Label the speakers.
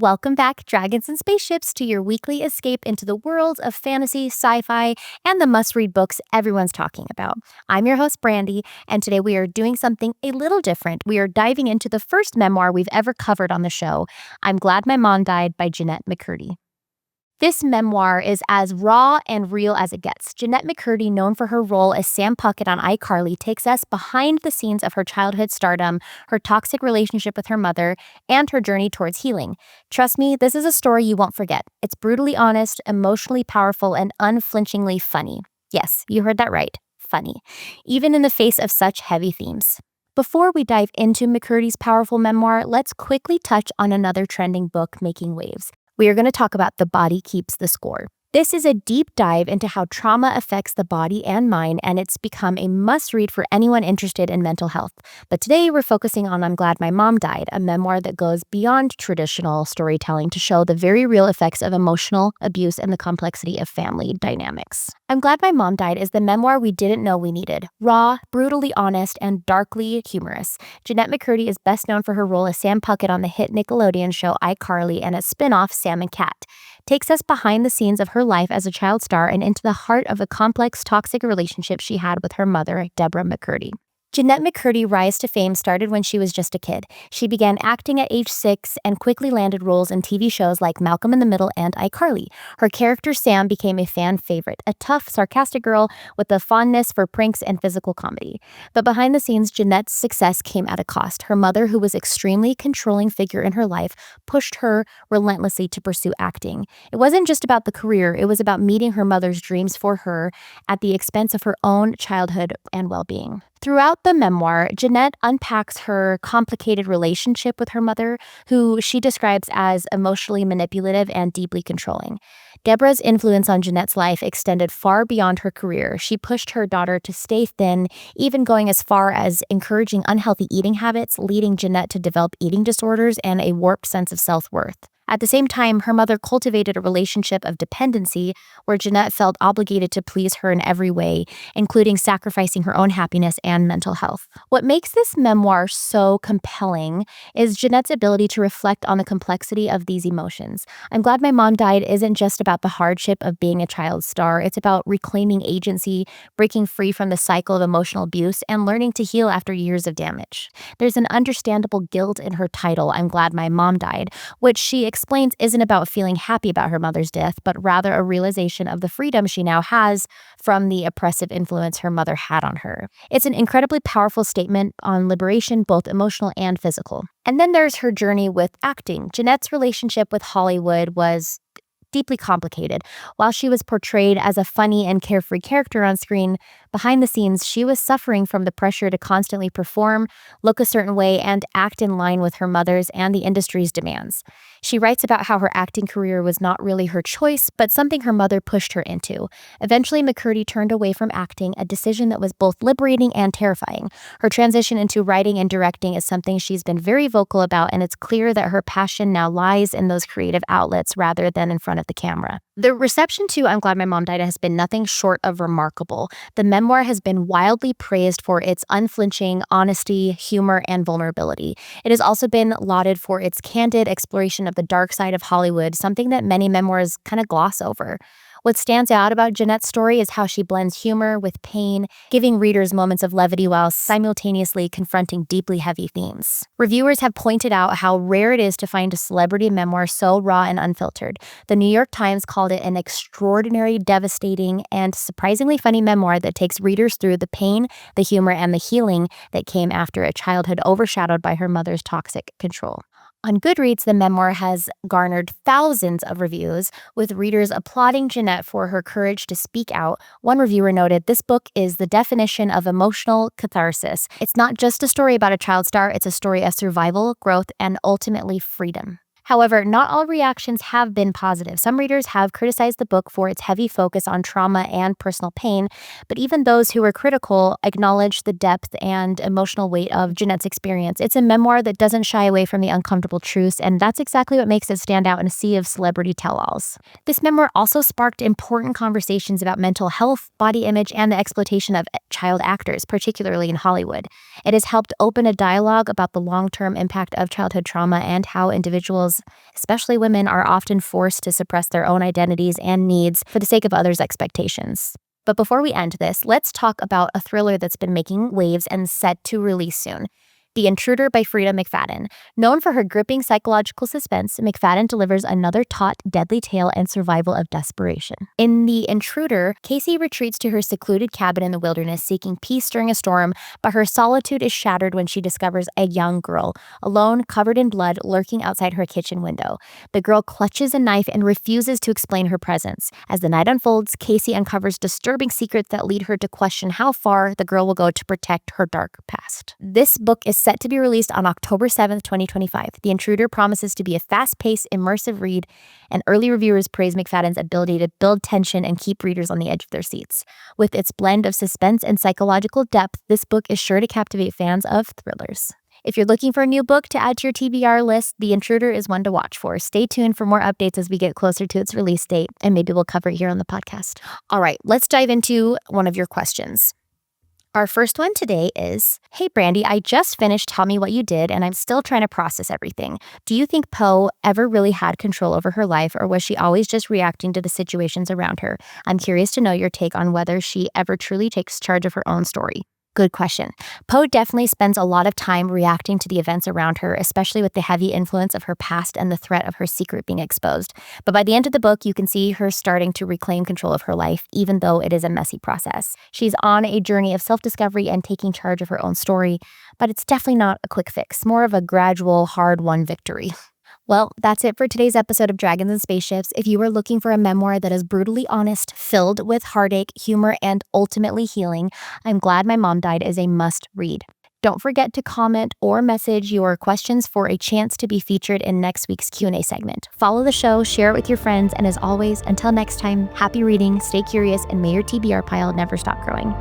Speaker 1: Welcome back, Dragons and Spaceships, to your weekly escape into the worlds of fantasy, sci-fi, and the must-read books everyone's talking about. I'm your host, Brandi, and today we are doing something a little different. We are diving into the first memoir we've ever covered on the show, I'm Glad My Mom Died by Jennette McCurdy. This memoir is as raw and real as it gets. Jennette McCurdy, known for her role as Sam Puckett on iCarly, takes us behind the scenes of her childhood stardom, her toxic relationship with her mother, and her journey towards healing. Trust me, this is a story you won't forget. It's brutally honest, emotionally powerful, and unflinchingly funny. Yes, you heard that right. Funny. Even in the face of such heavy themes. Before we dive into McCurdy's powerful memoir, let's quickly touch on another trending book making waves. We are going to talk about The Body Keeps the Score. This is a deep dive into how trauma affects the body and mind, and it's become a must-read for anyone interested in mental health. But today we're focusing on I'm Glad My Mom Died, a memoir that goes beyond traditional storytelling to show the very real effects of emotional abuse and the complexity of family dynamics. I'm Glad My Mom Died is the memoir we didn't know we needed. Raw, brutally honest, and darkly humorous. Jennette McCurdy is best known for her role as Sam Puckett on the hit Nickelodeon show iCarly and its spin-off Sam and Cat. Takes us behind the scenes of her life as a child star and into the heart of a complex, toxic relationship she had with her mother, Deborah McCurdy. Jennette McCurdy's rise to fame started when she was just a kid. She began acting at age 6 and quickly landed roles in TV shows like Malcolm in the Middle and iCarly. Her character Sam became a fan favorite, a tough, sarcastic girl with a fondness for pranks and physical comedy. But behind the scenes, Jennette's success came at a cost. Her mother, who was an extremely controlling figure in her life, pushed her relentlessly to pursue acting. It wasn't just about the career, it was about meeting her mother's dreams for her at the expense of her own childhood and well-being. Throughout the memoir, Jennette unpacks her complicated relationship with her mother, who she describes as emotionally manipulative and deeply controlling. Deborah's influence on Jennette's life extended far beyond her career. She pushed her daughter to stay thin, even going as far as encouraging unhealthy eating habits, leading Jennette to develop eating disorders and a warped sense of self-worth. At the same time, her mother cultivated a relationship of dependency where Jennette felt obligated to please her in every way, including sacrificing her own happiness and mental health. What makes this memoir so compelling is Jennette's ability to reflect on the complexity of these emotions. I'm Glad My Mom Died isn't just about the hardship of being a child star. It's about reclaiming agency, breaking free from the cycle of emotional abuse, and learning to heal after years of damage. There's an understandable guilt in her title, I'm Glad My Mom Died, which she explains isn't about feeling happy about her mother's death, but rather a realization of the freedom she now has from the oppressive influence her mother had on her. It's an incredibly powerful statement on liberation, both emotional and physical. And then there's her journey with acting. Jennette's relationship with Hollywood was deeply complicated. While she was portrayed as a funny and carefree character on screen, behind the scenes, she was suffering from the pressure to constantly perform, look a certain way, and act in line with her mother's and the industry's demands. She writes about how her acting career was not really her choice, but something her mother pushed her into. Eventually, McCurdy turned away from acting, a decision that was both liberating and terrifying. Her transition into writing and directing is something she's been very vocal about, and it's clear that her passion now lies in those creative outlets rather than in front of the camera. The reception to I'm Glad My Mom Died has been nothing short of remarkable. The memoir has been wildly praised for its unflinching honesty, humor, and vulnerability. It has also been lauded for its candid exploration of the dark side of Hollywood, something that many memoirs kind of gloss over. What stands out about Jennette's story is how she blends humor with pain, giving readers moments of levity while simultaneously confronting deeply heavy themes. Reviewers have pointed out how rare it is to find a celebrity memoir so raw and unfiltered. The New York Times called it an extraordinary, devastating, and surprisingly funny memoir that takes readers through the pain, the humor, and the healing that came after a childhood overshadowed by her mother's toxic control. On Goodreads, the memoir has garnered thousands of reviews, with readers applauding Jennette for her courage to speak out. One reviewer noted, "This book is the definition of emotional catharsis. It's not just a story about a child star, it's a story of survival, growth, and ultimately freedom." However, not all reactions have been positive. Some readers have criticized the book for its heavy focus on trauma and personal pain, but even those who were critical acknowledge the depth and emotional weight of Jennette's experience. It's a memoir that doesn't shy away from the uncomfortable truths, and that's exactly what makes it stand out in a sea of celebrity tell-alls. This memoir also sparked important conversations about mental health, body image, and the exploitation of child actors, particularly in Hollywood. It has helped open a dialogue about the long-term impact of childhood trauma and how individuals girls, especially women, are often forced to suppress their own identities and needs for the sake of others' expectations. But before we end this, let's talk about a thriller that's been making waves and set to release soon. The Intruder by Frida McFadden. Known for her gripping psychological suspense, McFadden delivers another taut, deadly tale and survival of desperation. In The Intruder, Casey retreats to her secluded cabin in the wilderness, seeking peace during a storm, but her solitude is shattered when she discovers a young girl, alone, covered in blood, lurking outside her kitchen window. The girl clutches a knife and refuses to explain her presence. As the night unfolds, Casey uncovers disturbing secrets that lead her to question how far the girl will go to protect her dark past. This book is set to be released on October 7th, 2025. The Intruder promises to be a fast-paced, immersive read, and early reviewers praise McFadden's ability to build tension and keep readers on the edge of their seats. With its blend of suspense and psychological depth, this book is sure to captivate fans of thrillers. If you're looking for a new book to add to your TBR list, The Intruder is one to watch for. Stay tuned for more updates as we get closer to its release date, and maybe we'll cover it here on the podcast. All right, let's dive into one of your questions. Our first one today is, hey, Brandi, I just finished Tell Me What You Did, and I'm still trying to process everything. Do you think Poe ever really had control over her life, or was she always just reacting to the situations around her? I'm curious to know your take on whether she ever truly takes charge of her own story. Good question. Poe definitely spends a lot of time reacting to the events around her, especially with the heavy influence of her past and the threat of her secret being exposed. But by the end of the book, you can see her starting to reclaim control of her life, even though it is a messy process. She's on a journey of self-discovery and taking charge of her own story, but it's definitely not a quick fix, more of a gradual, hard-won victory. Well, that's it for today's episode of Dragons and Spaceships. If you are looking for a memoir that is brutally honest, filled with heartache, humor, and ultimately healing, I'm Glad My Mom Died is a must-read. Don't forget to comment or message your questions for a chance to be featured in next week's Q&A segment. Follow the show, share it with your friends, and as always, until next time, happy reading, stay curious, and may your TBR pile never stop growing.